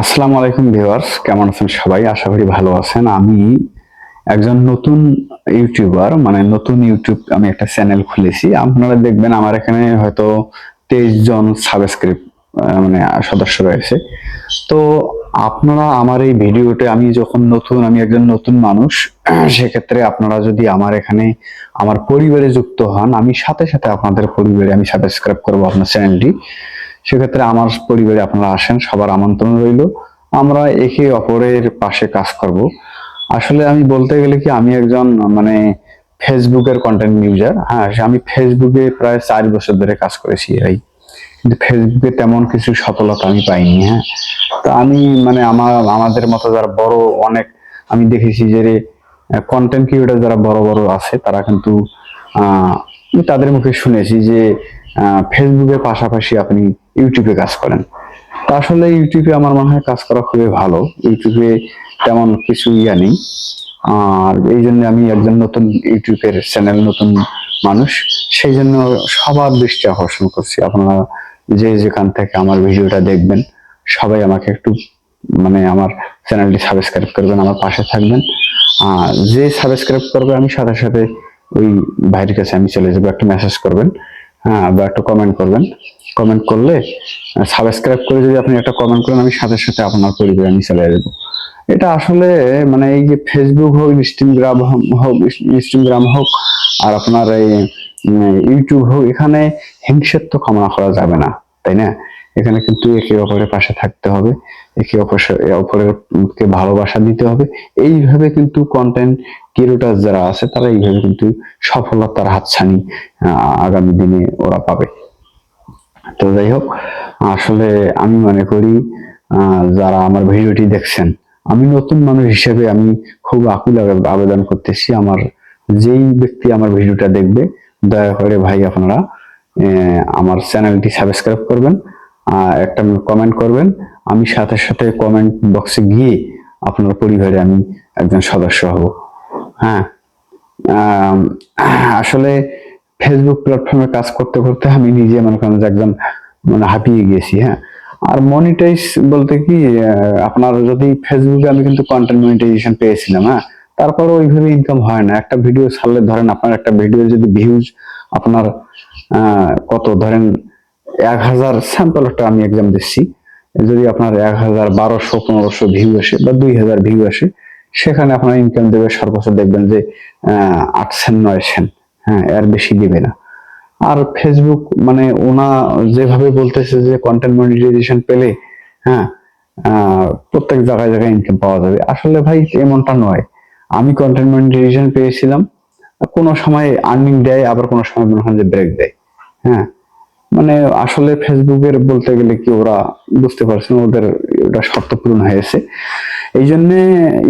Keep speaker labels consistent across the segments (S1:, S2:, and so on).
S1: আসসালামু আলাইকুম ভিউয়ার্স, কেমন আছেন সবাই? আশা করি ভালো আছেন। আমি একজন নতুন ইউটিউবার, মানে নতুন ইউটিউব আমি একটা চ্যানেল খুলেছি। আপনারা দেখবেন আমার এখানে হয়তো 23 জন সাবস্ক্রাইব মানে সদস্য রয়েছে। তো আপনারা আমার এই ভিডিওতে, আমি একজন নতুন মানুষ, সেক্ষেত্রে আপনারা যদি আমার এখানে আমার পরিবারে যুক্ত হন, আমি সাথে সাথে আপনাদের পরিবারে আমি সাবস্ক্রাইব করবো আপনার চ্যানেলটি। সেক্ষেত্রে আমার পরিবারে আপনারা আসেন, সবার আমন্ত্রণ রইল। আমরা একে অপরের পাশে কাজ করব। আসলে আমি বলতে গেলে কি, আমি একজন মানে ফেসবুকের কন্টেন্ট ইউজার। হ্যাঁ, আমি ফেসবুকে প্রায় 4 বছর ধরে কাজ করেছি ভাই, কিন্তু ফেসবুকে তেমন কিছু সফলতা আমি পাইনি। হ্যাঁ, তো আমি মানে আমাদের মতো যারা বড় অনেক, আমি দেখেছি যে কন্টেন্ট ক্রিয়েটর যারা বড় বড় আছে, তারা কিন্তু আমি তাদের মুখে শুনেছি যে ফেসবুকের পাশাপাশি আপনি ইউটিউবে কাজ করেন। তা আসলে ইউটিউবে আমার মনে হয় কাজ করা খুবই ভালো। ইউটিউবে তেমন কিছু নেই। আর এই জন্য আমি একজন নতুন ইউটিউবের চ্যানেল, নতুন মানুষ, সেই জন্য সবার দৃষ্টি আকর্ষণ করছি। আপনারা যে যেখান থেকে আমার ভিডিওটা দেখবেন, সবাই আমাকে একটু মানে আমার চ্যানেলটি সাবস্ক্রাইব করবেন, আমার পাশে থাকবেন। যে সাবস্ক্রাইব করবে, আমি সাথে সাথে ওই ভাইয়ের কাছে আমি চলে যাবো, একটা মেসেজ করবেন, হ্যাঁ, বা একটা কমেন্ট করবেন। কমেন্ট করলে, সাবস্ক্রাইব করে যদি আপনি একটা কমেন্ট করেন, আমি সাথে সাথে আপনার পরিবারে আমি চলে যাবো। এটা আসলে মানে এই যে ফেসবুক হোক, ইনস্টাগ্রাম হোক, আর আপনার এই ইউটিউব হোক, এখানে হিংসাত্ব কামনা করা যাবে না, তাই না? এখানে কিন্তু একে অপরের পাশে থাকতে হবে, একে অপরকে ভালোবাসা দিতে হবে। এইভাবে কিন্তু কন্টেন্ট ক্রিয়েটর যারা আছে, তারা এইভাবে কিন্তু সফলতার হাতছানি আগামী দিনে ওরা পাবে। তো যাই হোক, আসলে আমি মনে করি যারা আমার ভিডিওটি দেখছেন, আমি নতুন মানুষ হিসেবে আমি খুব আকুল আবেদন করতেছি, আমার যেই ব্যক্তি আমার ভিডিওটা দেখবে, দয়া করে ভাই আপনারা আমার চ্যানেলটি সাবস্ক্রাইব করবেন, একটা কমেন্ট করবেন। আমি সাথে সাথে কমেন্ট বক্সে গিয়ে আপনার পরিবারে আমি একজন সদস্য হব। হ্যাঁ, আম, আসলে ফেসবুক প্ল্যাটফর্মে কাজ করতে করতে আমি নিজে মনে করেন যে একজন মানে হাঁপিয়ে গেছি। হ্যাঁ, আর মনিটাইজ বলতে কি, আপনার যদি ফেসবুকে আমি কিন্তু কন্টেন্ট মনিটাইজেশন পেয়েছিলাম। হ্যাঁ, তারপরে ওইভাবে ইনকাম হয় না। একটা ভিডিও ছাড়লে ধরেন, আপনার একটা ভিডিও যদি ভিউজ আপনার কত ধরেন 1000 স্যাম্পল, একটা আমি এক্সাম দিচ্ছি, যদি আপনার 1000, 1200, 1500 ভিউ আসে বা 2000 ভিউ আসে, সেখানে আপনার ইনকাম দেবে সর্বোচ্চ দেখবেন যে 8 সেন্ট, 9 সেন্ট। হ্যাঁ, এর বেশি দিবে না। আর ফেসবুক মানে ওনা যেভাবে বলতেছে যে কন্টেন্ট মনিটাইজেশন পেলে, হ্যাঁ, প্রত্যেক জায়গায় জায়গায় ইনকাম পাওয়া যাবে, আসলে ভাই এমনটা নয়। আমি কন্টেন্ট মনিটাইজেশন পেয়েছিলাম, কোনো সময় আর্নিং দেয়, আবার কোনো সময় মনে হয় যে ব্রেক দেয়। হ্যাঁ, মানে আসলে ফেসবুকের বলতে গেলে কি, ওরা বুঝতে পারছে না ওদের ওটা শর্ত পূরণ হয়েছে। এই জন্য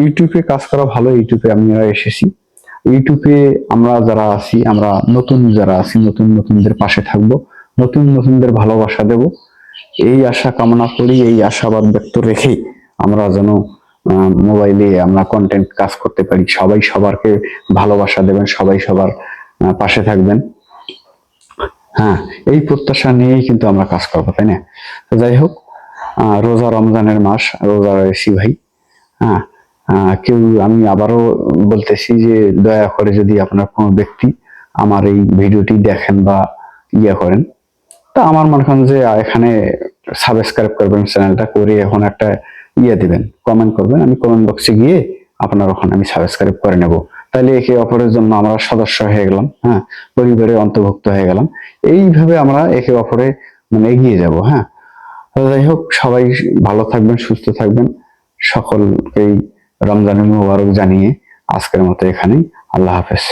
S1: ইউটিউবে কাজ করা ভালো। ইউটিউবে আমরা এসেছি, ইউটিউবে আমরা যারা আছি, আমরা নতুন যারা আছি, নতুন নতুনদের পাশে থাকবো, নতুন নতুনদের ভালোবাসা দেব, এই আশা কামনা করি। এই আশাবাদ ব্যক্ত রেখে আমরা যেন মোবাইলে আমরা কন্টেন্ট কাজ করতে পারি। সবাই সবারকে ভালোবাসা দেবেন, সবাই সবার পাশে থাকবেন। হ্যাঁ, এই প্রত্যাশা নিয়েই কিন্তু আমরা কাজ করবো, তাই না? তো যাই হোক, রোজা রমজানের মাস, রোজা রয়েছি ভাই। হ্যাঁ, আমি আবারও বলতেছি যে দয়া করে যদি আপনার কোনো ব্যক্তি আমার এই ভিডিওটি দেখেন বা করেন, তা আমার মনে করেন যে এখানে সাবস্ক্রাইব করবেন, চ্যানেলটা করে এখন একটা দিবেন, কমেন্ট করবেন, আমি কমেন্ট বক্সে গিয়ে আপনার ওখানে আমি সাবস্ক্রাইব করে নেব। তাহলে একে অপরের জন্য আমরা সদস্য হয়ে গেলাম। হ্যাঁ, পরিবারে অন্তর্ভুক্ত হয়ে গেলাম। এইভাবে আমরা একে অপরে মানে এগিয়ে যাব। হ্যাঁ, তো যাই হোক, সবাই ভালো থাকবেন, সুস্থ থাকবেন। সকলকেই রমজানের মুবারক জানিয়ে আজকের মতো এখানেই। আল্লাহ হাফেজ।